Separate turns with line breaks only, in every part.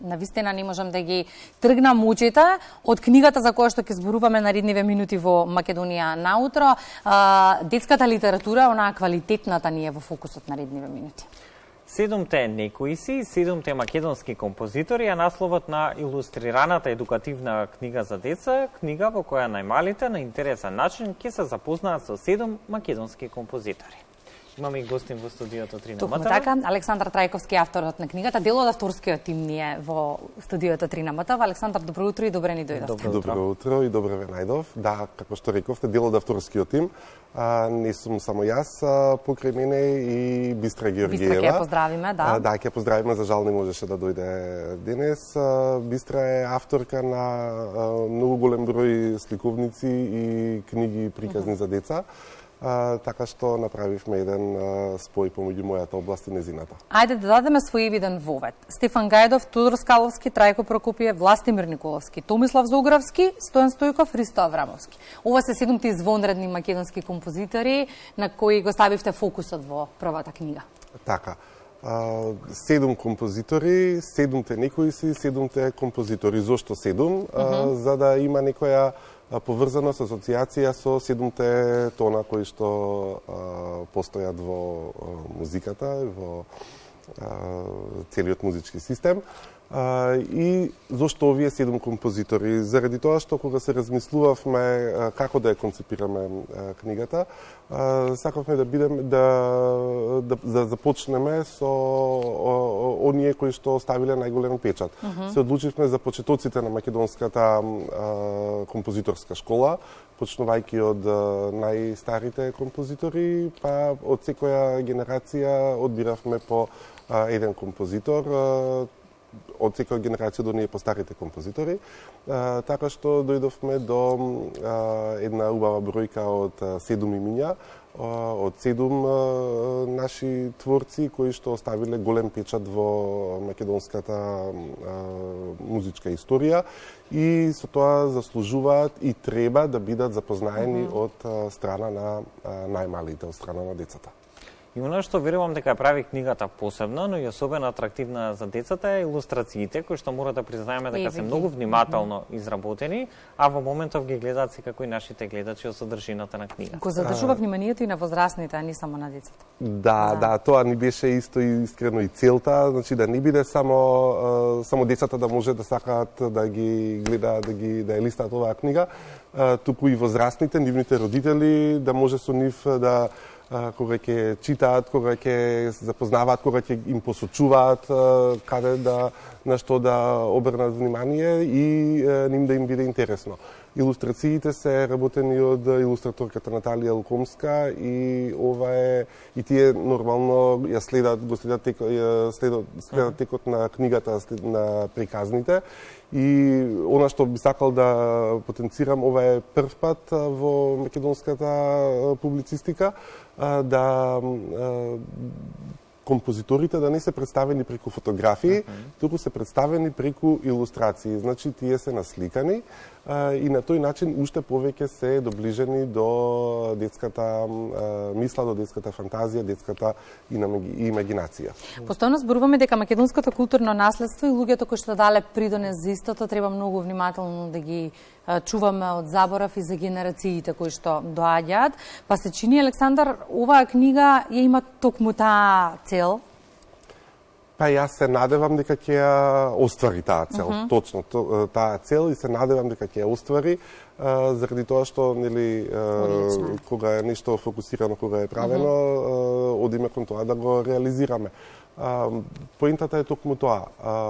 навистина не можам да ги тргнам очите од книгата за која што ќе зборуваме наредниве минути во Македонија наутро. Детската литература, онаа квалитетната ни е во фокусот наредниве минути.
7 некои си, 7 македонски композитори, а насловот на илустрираната едукативна книга за деца, книга во која најмалите на интересен начин ќе се запознаат со 7 македонски композитори. Имаме и гостин во студиото 3 на МТВ.
Така, Александар Трајковски, авторот на книгата, дел од авторскиот тим ни е во студиото 3 на МТВ. Александар, добро утро и добре ни дојдовте.
Добро утро и добре ве најдов. Да, како што рековте, дел од авторскиот тим. Не сум само јас, покрај мене и Бистра Георгиева.
Бистра ќе поздравиме, да.
Да, ќе поздравиме, за жал не можеше да дојде денес. Бистра е авторка на многу голем број сликовници и книги приказни за деца. Така што направивме еден спој помеѓу мојата област и незината.
Ајде да дадеме своевиден вовед. Стефан Гајдов, Тодор Скаловски, Трајко Прокопиев, Властимир Николовски, Томислав Зогравски, Стојан Стојков, Ристо Аврамовски. Ова се 7 извонредни македонски композитори на кои го ставивте фокусот во првата книга.
Така. 7 композитори, 7 некои си, 7 композитори. Зошто 7? За да има некоја поврзаност, асоциација со 7 тона кои што постојат во музиката, во целиот музички систем. И зошто овие 7 композитори? Заради тоа што кога се размислувавме како да ја концепираме книгата, сакавме да бидеме да започнеме со оние кои што оставиле најголем печат. Се одлучивме за почетоците на македонската композиторска школа, почнувајќи од најстарите композитори, па од секоја генерација одбиравме по еден композитор, од секоја генерација до ние постарите композитори, така што дојдовме до една убава бројка од 7 имиња, од 7 наши творци кои што оставиле голем печат во македонската музичка историја и со тоа заслужуваат и треба да бидат запознаени од страна на најмалите, од страна на децата.
И оно што верувам дека прави книгата посебна, но и особено атрактивна за децата е илустрациите, кои што мора да признаеме дека се многу внимателно изработени, а во моментов ги гледаат секако и нашите гледачи од содржината на книгата.
Го задржува вниманието и на возрастните, а не само на децата.
Да, тоа ни беше исто и искрено и целта, значи да не биде само децата да може да сакаат да ги гледаат, да ја листаат оваа книга, туку и возрастните, нивните родители, да може со нив да кога ќе читаат, кога ќе се запознаваат, кога ќе им посочуваат каде на што да обрнат внимание и ним да им биде интересно. Илустрациите се работени од илустраторката Наталија Лукомска и ова е и тие нормално ја следат текот на книгата на приказните и она што би сакал да потенцирам, ова е прв пат во македонската публицистика да композиторите да не се представени преку фотографии, туку се представени преку илустрации. Значи, тие се насликани и на тој начин уште повеќе се доближени до детската мисла, до детската фантазија, детската имагинација.
Постојано зборуваме дека македонското културно наследство и луѓето кои што дале придонес за истото треба многу внимателно да ги чуваме од заборав и за генерациите кои што доаѓаат. Па се чини, Александар, оваа книга ја има токму таа цел?
Па јас се надевам дека ќе ја оствари таа цел, точно таа цел и се надевам дека ќе ја оствари, заради тоа што нели кога е нешто фокусирано, кога е правено, одиме кон тоа да го реализираме. Поентата е токму тоа,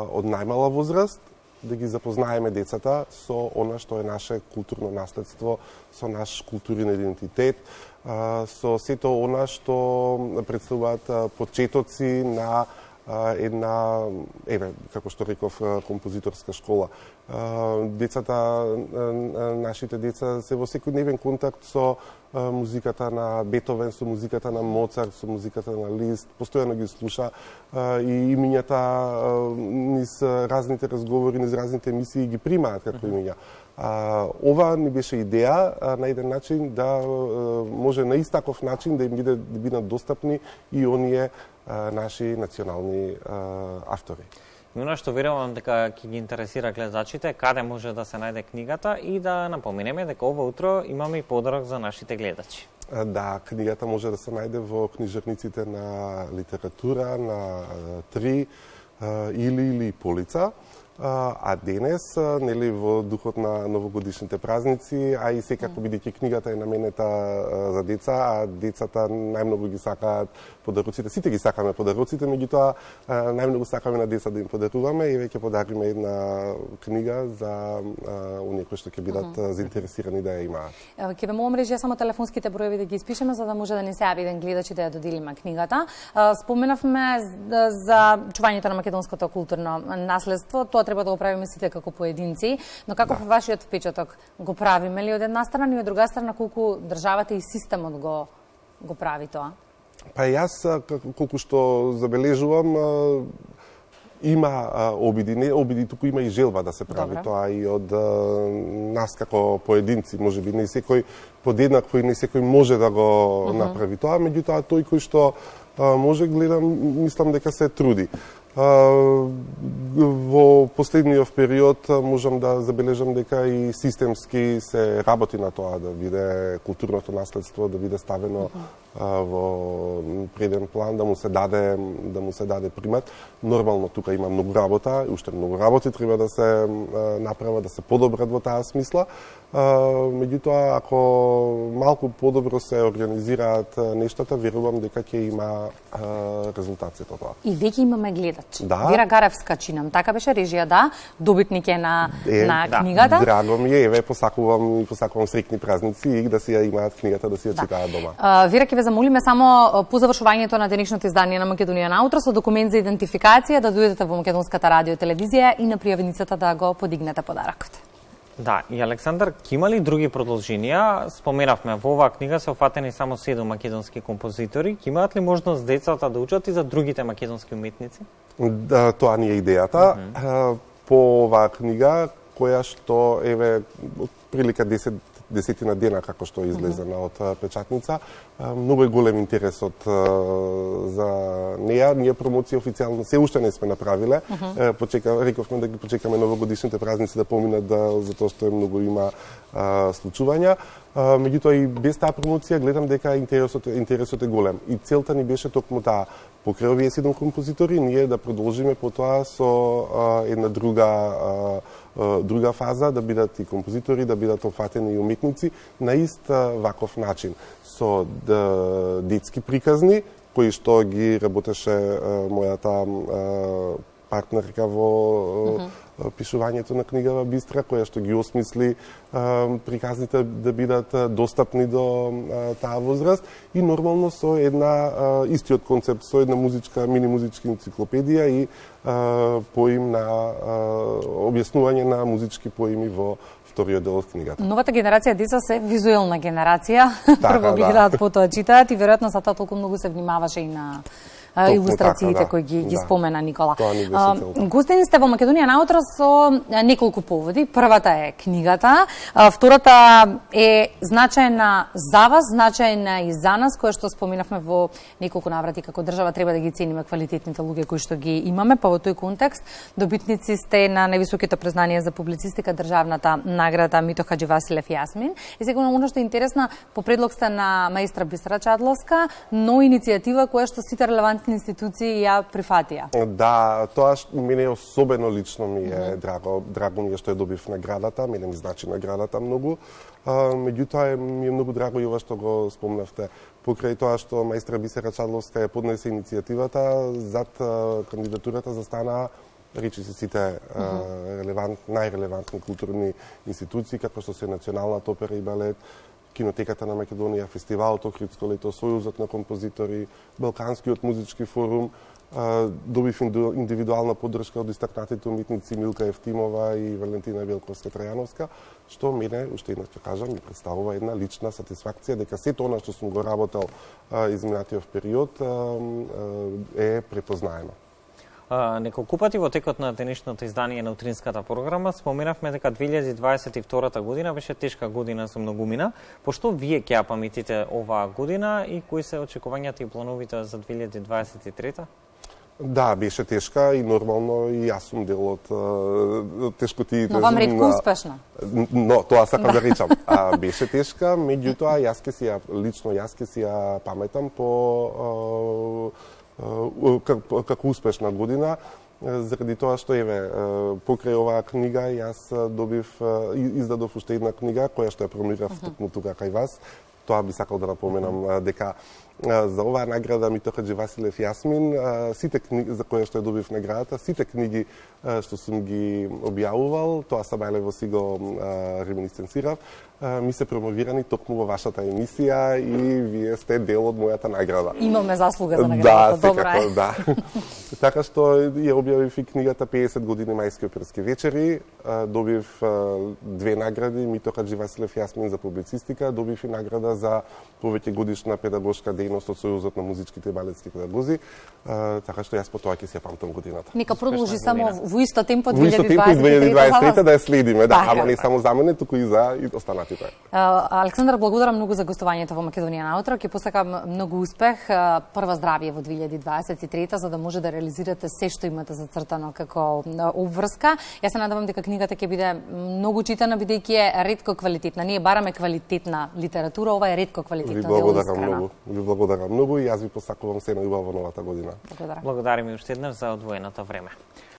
од најмала возраст да ги запознаеме децата со она што е наше културно наследство, со наш културен идентитет, со сето она што представуваат почетоци на една, како што реков, композиторска школа. Децата, нашите деца се во секојдневен контакт со музиката на Бетовен, со музиката на Моцарт, со музиката на Лист, постојано ги слуша и имињата низ разните разговори, низ разните емисии ги примаат како имиња. Ова ни беше идеја на еден начин да може на истаков начин да им бидат достапни и оние наши национални автори.
И она што верувам дека ќе ги интересира гледачите, каде може да се најде книгата и да напоменеме дека ова утро имаме и подарок за нашите гледачи.
Да, книгата може да се најде во книжарниците на литература, на 3 или Полица. А денес, нели во духот на новогодишните празници, а и секако бидејќи книгата е наменета за деца, а децата најмногу ги сакаат подароците, сите ги сакаме подароците, меѓутоа најмногу сакаме на деца да им подаруваме и веќе подариме една книга за оние кои што ќе бидат заинтересирани да ја имаат.
Ќе ве молам режија само телефонските броеви да ги испишеме за да може да не се јави еден гледач и да ја доделиме книгата. Споменавме за чувањето на македонското културно наследство, тоа треба да го правиме сите како поединци, но како вашиот впечаток го правиме ли од една страна и од друга страна колку државата и системот го прави тоа?
Па јас колку што забележувам има обиди, не обиди, туку има и желба да се прави тоа и од нас како поединци, можеби не секој подеднакво и не секој може да го направи тоа, меѓутоа тој кој што може гледам, мислам дека се труди. Во последниот период можам да забележам дека и системски се работи на тоа да биде културното наследство да биде ставено во преден план, да му се даде примат. Нормално тука има многу работа, уште многу работи треба да се направат, да се подобрат во таа смисла. Меѓутоа, ако малку подобро се организираат нештата, верувам дека ќе има резултати од тоа.
И веќе имаме гледач.
Да.
Вера Гаревска чинам, така беше режија, да, добитник е на книгата.
Драго ми е, посакувам среќни празници и да си ја имаат книгата, да си ја читаат дома.
Вера, ќе ве замолиме само по завршувањето на денешното издание на Македонија наутро со документ за идентификација да дојдете во Македонската радио и телевизија и на пријавницата да го подигнете подарокот.
Да, и Александар, ќе има ли други продолженија? Споменавме, во оваа книга се офатени само 7 македонски композитори. Ќе имаат ли можност децата да учат и за другите македонски уметници?
Да, тоа ни е идејата. По оваа книга, која што, еве, прилика 10 дена како што е излезена од печатница, многу е голем интересот за неја. Ние промоција официјално се уште не сме направиле. Рековме да ги почекаме новогодишните празници да поминат затоа што многу има случувања. Меѓутоа и без таа промоција гледам дека интересот е голем. И целта ни беше токму таа, покрај овие 7 композитори, ние да продолжиме потоа со една друга фаза, да бидат и композитори, да бидат офатени и уметници на ист ваков начин, со детски приказни, кои што ги работеше мојата партнерка во пишувањето на книгава Бистра, која што ги осмисли приказните да бидат достапни до таа возраст и нормално со една истиот концепт, со една мини музичка енциклопедија и поим на објаснување на музички поими во вториот дел од книгата.
Новата генерација деца се визуелна генерација. Прво гледаат, потоа читаат и веројатно за тоа толку многу се внимаваше и на илустрациите кои ги спомена Никола. Гостени сте во Македонија наутро со неколку поводи. Првата е книгата, втората е значајна за вас, значајна и за нас, која што споменавме во неколку наврати како држава треба да ги цениме квалитетните луѓе кои што ги имаме, па во тој контекст добитници сте на највисоките признанија за публицистика државната награда Мито Хаџивасилев Јасмин. И сега оно што е интересно, по предлог сте на маестра Бистра Чадловска, но иницијатива која што сите релевантни институции ја прифатија.
Да, тоа мене особено лично ми е драго ми е што ја добив наградата, мене ми значи наградата многу. Меѓутоа ми е многу драго и ова што го спомнавте. Покрај тоа што маестра Бистра Чадловска ја поднесе иницијативата, зад кандидатурата застана речиси сите најрелевантни културни институции, како што се Националната опера и балет, Кинотеката на Македонија, Фестивалот Охридско лето, Сојузот на композитори, Балканскиот музички форум, добив индивидуална поддршка од истакнатите уметници Милка Евтимова и Валентина Велковска-Трајановска, што мене, уште еднаш ќе кажам, ми представува една лична сатисфакција дека сето она што сум го работел изминатиот период е препознаено.
Неколку пати во текот на денешното издание на утринската програма споменавме дека 2022 година беше тешка година за многумина. Пошто вие ќе ја паметите оваа година и кои се очекувањата и плановите за 2023?
Да, беше тешка и нормално и јас сум дел од тешкотиите.
Но вам ретко успешна.
Но тоа сакам да речам. Беше тешка, меѓутоа лично јас ке си ја паметам како успешна година, заради тоа што покрај оваа книга јас издадов уште една книга која што ја промовирав токму тука кај вас. Тоа би сакал да напоменам дека за оваа награда Мито Хаџивасилев Јасмин, сите книги за кои што ја добив наградата, сите книги што сум ги објавувал, тоа Сабајлево си го реминисценцирав, ми се промовирани токму во вашата емисија и вие сте дел од мојата награда.
Имаме заслуга за наградата,
да,
добра е.
Да. Така што ја објавив и книгата 50 години мајски оперски вечери, добив 2 награди, Мито Хаџивасилев Јасмин за публицистика, добив и награда за повеќе годишна педагошка дејност од Сојузот на музичките и балетски педагози, така што јас по тоа ќе си ја памтам годината.
Нека продолжи само во исто темпо 2023
Во исто темпо и 2023 да ја следиме, да,
Така.
ама не само за мене, туку и за останатите.
Александар, благодарам многу за гостувањето во Македонија наутро. Ќе посакам многу успех, прва здравје во 2023 за да може да реализирате се што имате зацртано како обврска. Јас се надевам дека книгата ќе биде многу читана бидејќи е ретко квалитетна. Ние бараме квалитетна литература, ова е ретко квалитетна.
Ви благодарам многу и јас ви посакувам се најубаво во новата година.
Благодарам.
Благодарим и уште еднаш за одвоеното време.